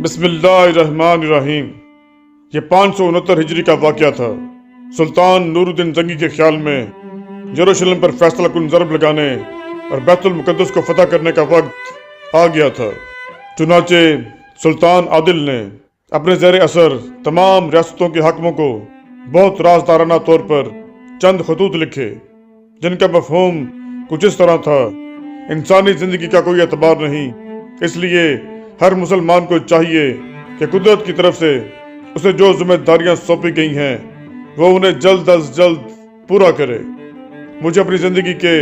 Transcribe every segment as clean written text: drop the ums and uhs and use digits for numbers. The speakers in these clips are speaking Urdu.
بسم اللہ الرحمن الرحیم۔ یہ 569 ہجری کا واقعہ تھا۔ سلطان نور الدین زنگی کے خیال میں یروشلم پر فیصلہ کن ضرب لگانے اور بیت المقدس کو فتح کرنے کا وقت آ گیا تھا۔ چنانچہ سلطان عادل نے اپنے زیر اثر تمام ریاستوں کے حاکموں کو بہت رازدارانہ طور پر چند خطوط لکھے، جن کا مفہوم کچھ اس طرح تھا: انسانی زندگی کا کوئی اعتبار نہیں، اس لیے ہر مسلمان کو چاہیے کہ قدرت کی طرف سے اسے جو ذمہ داریاں سونپی گئی ہیں وہ انہیں جلد از جلد پورا کرے۔ مجھے اپنی زندگی کے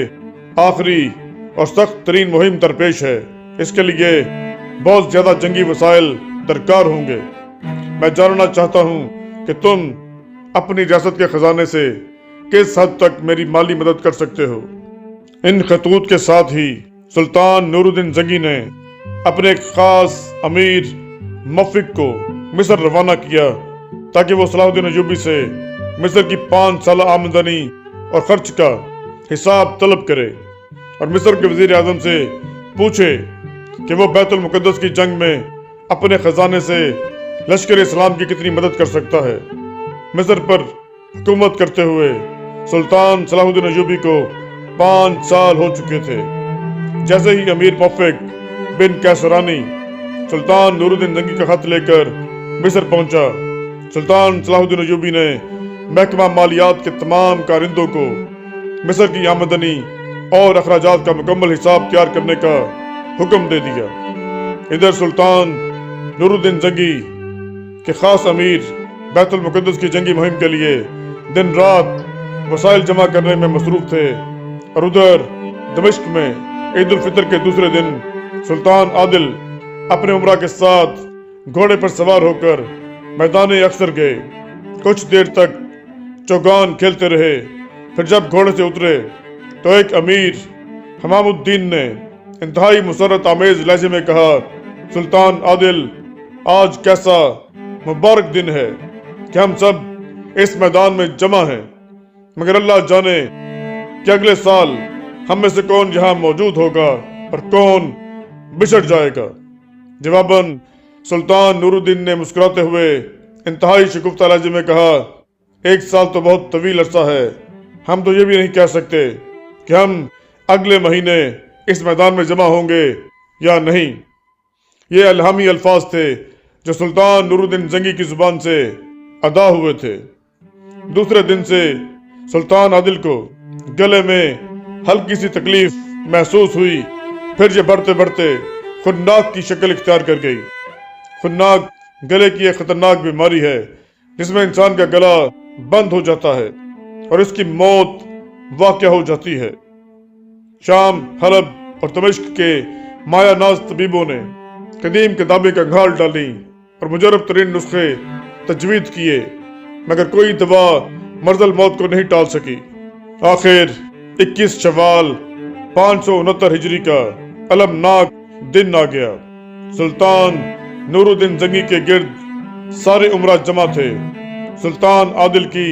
آخری اور سخت ترین مہم درپیش ہے، اس کے لیے بہت زیادہ جنگی وسائل درکار ہوں گے۔ میں جاننا چاہتا ہوں کہ تم اپنی ریاست کے خزانے سے کس حد تک میری مالی مدد کر سکتے ہو۔ ان خطوط کے ساتھ ہی سلطان نور الدین زنگی نے اپنے ایک خاص امیر موفق کو مصر روانہ کیا تاکہ وہ صلاح الدین ایوبی سے مصر کی 5 سالہ آمدنی اور خرچ کا حساب طلب کرے اور مصر کے وزیر اعظم سے پوچھے کہ وہ بیت المقدس کی جنگ میں اپنے خزانے سے لشکر اسلام کی کتنی مدد کر سکتا ہے۔ مصر پر حکومت کرتے ہوئے سلطان صلاح الدین ایوبی کو 5 سال ہو چکے تھے۔ جیسے ہی امیر موفق بن کیسرانی سلطان نور الدین زنگی کا خط لے کر مصر پہنچا، سلطان صلاح الدین ایوبی نے محکمہ مالیات کے تمام کارندوں کو مصر کی آمدنی اور اخراجات کا مکمل حساب تیار کرنے کا حکم دے دیا۔ ادھر سلطان نور الدین زنگی کے خاص امیر بیت المقدس کی جنگی مہم کے لیے دن رات وسائل جمع کرنے میں مصروف تھے، اور ادھر دمشق میں عید الفطر کے دوسرے دن سلطان عادل اپنے عمرہ کے ساتھ گھوڑے پر سوار ہو کر میدان اکثر گئے۔ کچھ دیر تک چوگان کھیلتے رہے، پھر جب گھوڑے سے اترے تو ایک امیر حمام الدین نے انتہائی مسرت آمیز لہجے میں کہا: سلطان عادل، آج کیسا مبارک دن ہے کہ ہم سب اس میدان میں جمع ہیں، مگر اللہ جانے کہ اگلے سال ہم میں سے کون یہاں موجود ہوگا اور کون بچھڑ جائے گا۔ جواباً سلطان نور الدین نے مسکراتے ہوئے انتہائی شگفتہ لہجے میں کہا: 1 سال تو بہت طویل عرصہ ہے، ہم تو یہ بھی نہیں کہہ سکتے کہ ہم اگلے مہینے اس میدان میں جمع ہوں گے یا نہیں۔ یہ الہامی الفاظ تھے جو سلطان نور الدین زنگی کی زبان سے ادا ہوئے تھے۔ دوسرے دن سے سلطان عادل کو گلے میں ہلکی سی تکلیف محسوس ہوئی، پھر یہ بڑھتے بڑھتے خناک کی شکل اختیار کر گئی۔ خناک گلے کی ایک خطرناک بیماری ہے جس میں انسان کا گلا بند ہو جاتا ہے اور اس کی موت واقع ہو جاتی ہے۔ شام، حلب اور دمشق کے مایہ ناز طبیبوں نے قدیم کتابیں کنگھال ڈالیں اور مجرب ترین نسخے تجوید کیے، مگر کوئی دوا مرض الموت کو نہیں ٹال سکی۔ آخر 21 شوال 569 ہجری کا المناک دن آ گیا۔ سلطان نور الدین زنگی کے گرد سارے عمرہ جمع تھے۔ سلطان عادل کی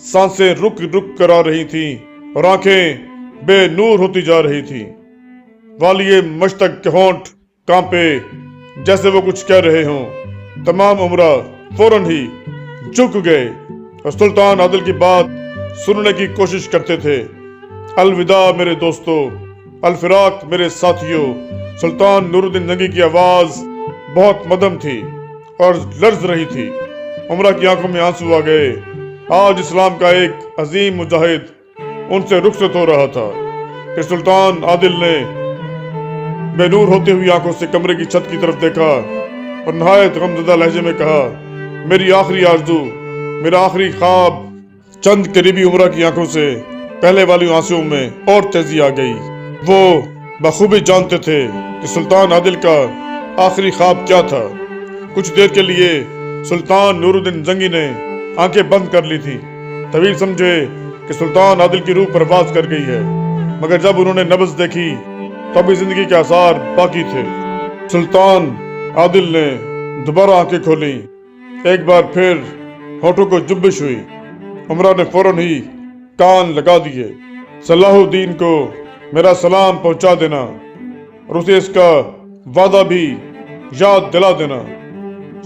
سانسیں رک رک کر آ رہی تھیں اور آنکھیں بے نور ہوتی جا رہی تھیں۔ والی مشتق کے ہونٹ کانپے جیسے وہ کچھ کہہ رہے ہوں۔ تمام عمرہ فوراً ہی جھک گئے اور سلطان عادل کی بات سننے کی کوشش کرتے تھے۔ الوداع میرے دوستو، الفراق میرے ساتھیوں۔ سلطان نور الدین زنگی کی آواز بہت مدھم تھی اور لرز رہی تھی۔ عمرہ کی آنکھوں میں آنسو آ گئے۔ آج اسلام کا ایک عظیم مجاہد ان سے رخصت ہو رہا تھا کہ سلطان عادل نے بے نور ہوتی ہوئی آنکھوں سے کمرے کی چھت کی طرف دیکھا اور نہایت غمزدہ لہجے میں کہا: میری آخری آرزو، میرا آخری خواب۔ چند قریبی عمرہ کی آنکھوں سے پہلے والی آنسوؤں میں اور تیزی آ گئی۔ وہ بخوبی جانتے تھے کہ سلطان عادل کا آخری خواب کیا تھا۔ کچھ دیر کے لیے سلطان نور الدین زنگی نے آنکھیں بند کر لی تھی۔ طویل سمجھے کہ سلطان عادل کی روح پرواز کر گئی ہے، مگر جب انہوں نے نبض دیکھی تو ابھی زندگی کے آثار باقی تھے۔ سلطان عادل نے دوبارہ آنکھیں کھولیں۔ ایک بار پھر ہونٹوں کو جنبش ہوئی۔ عمرہ نے فوراً ہی کان لگا دیے: صلاح الدین کو میرا سلام پہنچا دینا اور اسے اس کا وعدہ بھی یاد دلا دینا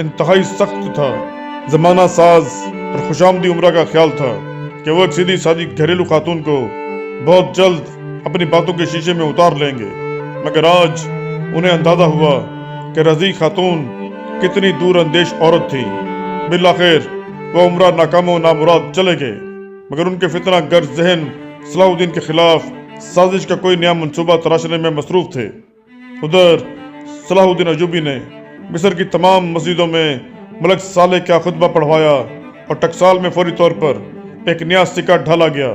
انتہائی سخت تھا۔ زمانہ ساز اور خوشامدی عمرہ کا خیال تھا کہ وہ ایک سیدھی سادی گھریلو خاتون کو بہت جلد اپنی باتوں کے شیشے میں اتار لیں گے، مگر آج انہیں اندازہ ہوا کہ رضی خاتون کتنی دور اندیش عورت تھی۔ بالآخر وہ عمرہ ناکام و نامراد چلے گئے، مگر ان کے فتنہ گر ذہن صلاح الدین کے خلاف سازش کا کوئی نیا منصوبہ تراشنے میں مصروف تھے۔ ادھر صلاح الدین ایوبی نے مصر کی تمام مسجدوں میں ملک صالح کا خطبہ پڑھوایا اور ٹکسال میں فوری طور پر ایک نیا سکہ ڈھالا گیا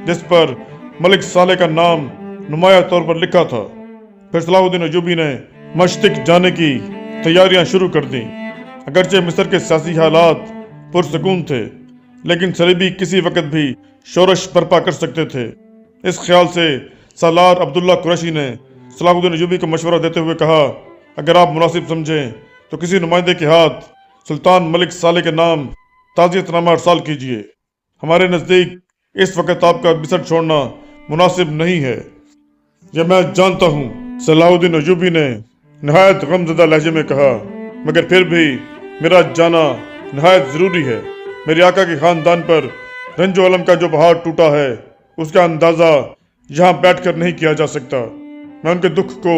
جس پر ملک صالح کا نام نمایاں طور پر لکھا تھا۔ پھر صلاح الدین ایوبی نے مشرق جانے کی تیاریاں شروع کر دیں۔ اگرچہ مصر کے سیاسی حالات پرسکون تھے، لیکن صلیبی کسی وقت بھی شورش برپا کر سکتے تھے۔ اس خیال سے سالار عبداللہ قریشی نے صلاح الدین ایوبی کو مشورہ دیتے ہوئے کہا، اگر آپ مناسب سمجھیں تو کسی نمائندے کے ہاتھ سلطان ملک صالح کے نام تعزیت نامہ ارسال کیجیے۔ ہمارے نزدیک اس وقت آپ کا مصر چھوڑنا مناسب نہیں ہے۔ یہ میں جانتا ہوں، صلاح الدین ایوبی نے نہایت غم زدہ لہجے میں کہا، مگر پھر بھی میرا جانا نہایت ضروری ہے۔ میرے آقا کے خاندان پر رنج و علم کا جو پہاڑ ٹوٹا ہے اس کا اندازہ یہاں بیٹھ کر نہیں کیا جا سکتا۔ میں ان کے دکھ کو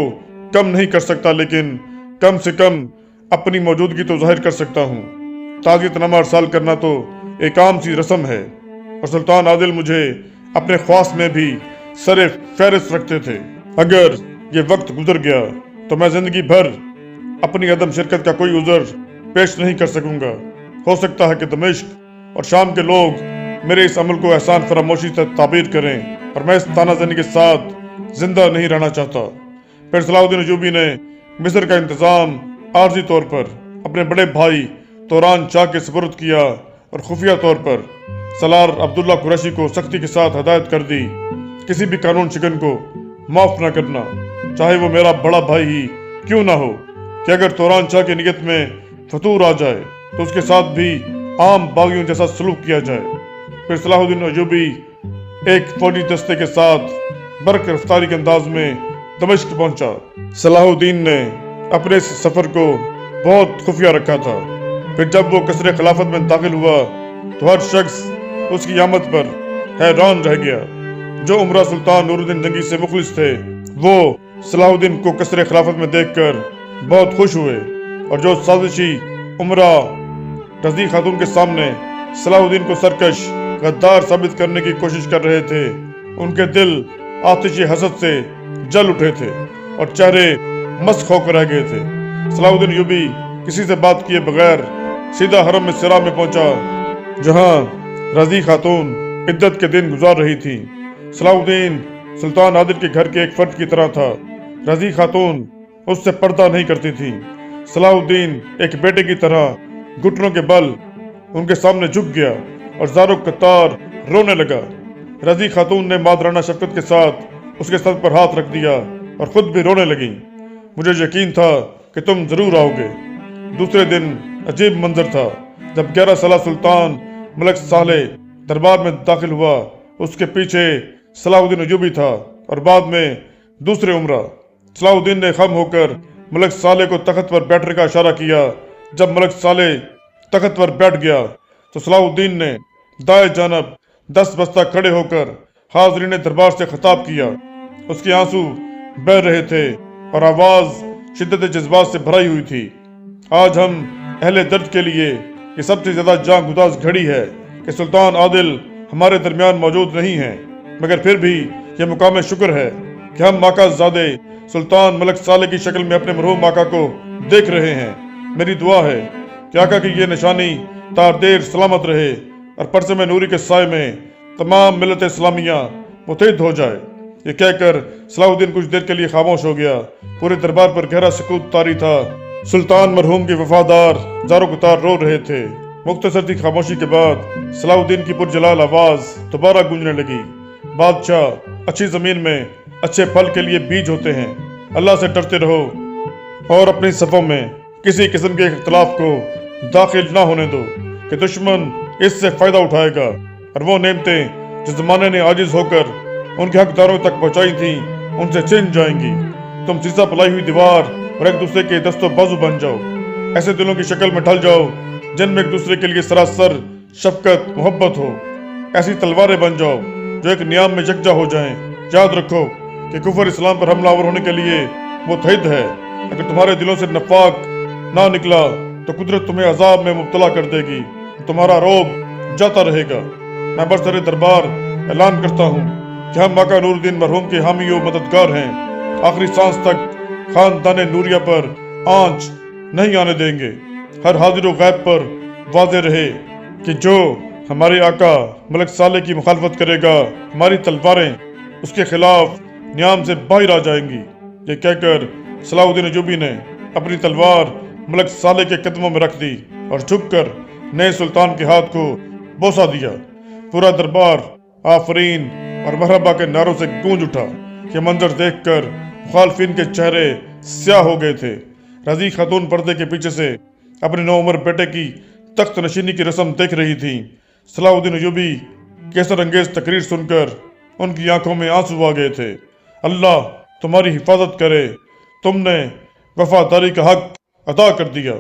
کم نہیں کر سکتا، لیکن کم سے کم اپنی موجودگی تو ظاہر کر سکتا ہوں۔ تعزیت نامہ ارسال کرنا تو ایک عام سی رسم ہے، اور سلطان عادل مجھے اپنے خواص میں بھی سر فہرست رکھتے تھے۔ اگر یہ وقت گزر گیا تو میں زندگی بھر اپنی عدم شرکت کا کوئی عذر پیش نہیں کر سکوں گا۔ ہو سکتا ہے کہ دمشق اور شام کے لوگ میرے اس عمل کو احسان فراموشی سے تعبیر کریں، اور میں اس تانہ زنی کے ساتھ زندہ نہیں رہنا چاہتا۔ پھر صلاح الدین ایوبی نے مصر کا انتظام عارضی طور پر اپنے بڑے بھائی توران شاہ کے سپرد کیا، اور خفیہ طور پر سالار عبداللہ قریشی کو سختی کے ساتھ ہدایت کر دی کسی بھی قانون شکن کو معاف نہ کرنا، چاہے وہ میرا بڑا بھائی ہی کیوں نہ ہو، کہ اگر توران شاہ کی نیت میں فتور آ جائے تو اس کے ساتھ بھی عام باغیوں جیسا سلوک کیا جائے۔ پھر صلاح الدین ایوبی ایک فوجی دستے کے ساتھ برق رفتاری کے انداز میں دمشق پہنچا۔ صلاح الدین نے اپنے اس سفر کو بہت خفیہ رکھا تھا۔ پھر جب وہ قصر خلافت میں داخل ہوا تو ہر شخص اس کی آمد پر حیران رہ گیا۔ جو عمرہ سلطان نور الدین زنگی سے مخلص تھے وہ صلاح الدین کو قصر خلافت میں دیکھ کر بہت خوش ہوئے، اور جو سازشی عمرہ رضی خاتون کے سامنے صلاح الدین کو سرکش غدار ثابت کرنے کی کوشش کر رہے تھے، ان کے دل آتش حسد سے جل اٹھے تھے اور چہرے مسخ ہو کر رہ گئے تھے۔ صلاح الدین ایوبی کسی سے بات کیے بغیر سیدھا حرم سرا میں پہنچا، جہاں رضی خاتون عدت کے دن گزار رہی تھی۔ صلاح الدین سلطان عادل کے گھر کے ایک فرد کی طرح تھا۔ رضی خاتون اس سے پردہ نہیں کرتی تھی۔ صلاح الدین ایک بیٹے کی طرح گھٹنوں کے بل ان کے سامنے جھک گیا اور زارو قطار رونے لگا۔ رضی خاتون نے مادرانہ شفقت کے ساتھ اس کے سر پر ہاتھ رکھ دیا اور خود بھی رونے لگی۔ مجھے یقین تھا کہ تم ضرور آؤ گے۔ دوسرے دن عجیب منظر تھا جب 11 سالہ سلطان ملک صالح دربار میں داخل ہوا۔ اس کے پیچھے صلاح الدین ایوبی تھا اور بعد میں دوسرے عمرہ۔ صلاح الدین نے خم ہو کر ملک صالح کو تخت پر بیٹھنے کا اشارہ کیا۔ جب ملک صالح تخت پر بیٹھ گیا تو صلاح الدین نے دائیں جانب 10 بستہ کھڑے ہو کر حاضرین دربار سے خطاب کیا۔ اس کے آنسو بہہ رہے تھے اور آواز شدت جذبات سے بھرائی ہوئی تھی۔ آج ہم اہل درد کے لیے یہ سب سے زیادہ جاں گداز گھڑی ہے کہ سلطان عادل ہمارے درمیان موجود نہیں ہیں، مگر پھر بھی یہ مقام شکر ہے کہ ہم آقا زادے سلطان ملک صالح کی شکل میں اپنے مرحوم آقا کو دیکھ رہے ہیں۔ میری دعا ہے کہ آقا کی یہ نشانی تار دیر سلامت رہے اور پرچم نوری کے سائے میں تمام ملت اسلامیہ متحد ہو جائے۔ یہ کہہ کر صلاح الدین کچھ دیر کے لیے خاموش ہو گیا۔ پورے دربار پر گہرا سکوت طاری تھا۔ سلطان مرحوم کے وفادار زارو قطار رو رہے تھے۔ مختصر سی خاموشی کے بعد صلاح الدین کی پرجلال آواز دوبارہ گونجنے لگی۔ بادشاہ، اچھی زمین میں اچھے پھل کے لیے بیج ہوتے ہیں۔ اللہ سے ڈرتے رہو اور اپنی صفوں میں کسی قسم کے اختلاف کو داخل نہ ہونے دو کہ دشمن اس سے فائدہ اٹھائے گا، اور وہ نعمتیں جو زمانے نے عاجز ہو کر ان کے حقداروں تک پہنچائی تھیں ان سے چھن جائیں گی۔ تم سیسا پلائی ہوئی دیوار اور ایک دوسرے کے دست و بازو بن جاؤ۔ ایسے دلوں کی شکل میں ڈھل جاؤ جن میں ایک دوسرے کے لیے سراسر شفقت محبت ہو۔ ایسی تلواریں بن جاؤ جو ایک نیام میں یکجا ہو جائیں۔ یاد رکھو کہ کفر اسلام پر حملہ آور ہونے کے لیے متحد ہے۔ اگر تمہارے دلوں سے نفاق نہ نکلا تو قدرت تمہیں عذاب میں مبتلا کر دے گی، تمہارا رعب جاتا رہے گا۔ میں برسر دربار اعلان کرتا ہوں کہ ہم آقا نور الدین مرحوم کے حامی و مددگار ہیں۔ آخری سانس تک خاندان نوریہ پر آنچ نہیں آنے دیں گے۔ ہر حاضر و غائب پر واضح رہے کہ جو ہمارے آقا ملک صالح کی مخالفت کرے گا، ہماری تلواریں اس کے خلاف نیام سے باہر آ جائیں گی۔ یہ کہہ کر صلاح الدین ایوبی نے اپنی تلوار ملک صالح کے قدموں میں رکھ دی اور جھک کر نئے سلطان کے ہاتھ کو بوسہ دیا۔ پورا دربار آفرین اور مرحبا کے نعروں سے گونج اٹھا۔ یہ منظر دیکھ کر مخالفین کے چہرے سیاہ ہو گئے تھے۔ رضی خاتون پردے کے پیچھے سے اپنے نوعمر بیٹے کی تخت نشینی کی رسم دیکھ رہی تھی۔ صلاح الدین ایوبی کیسر انگیز تقریر سن کر ان کی آنکھوں میں آنسو آ گئے تھے۔ اللہ تمہاری حفاظت کرے، تم نے وفاداری کا حق ادا کر دیا۔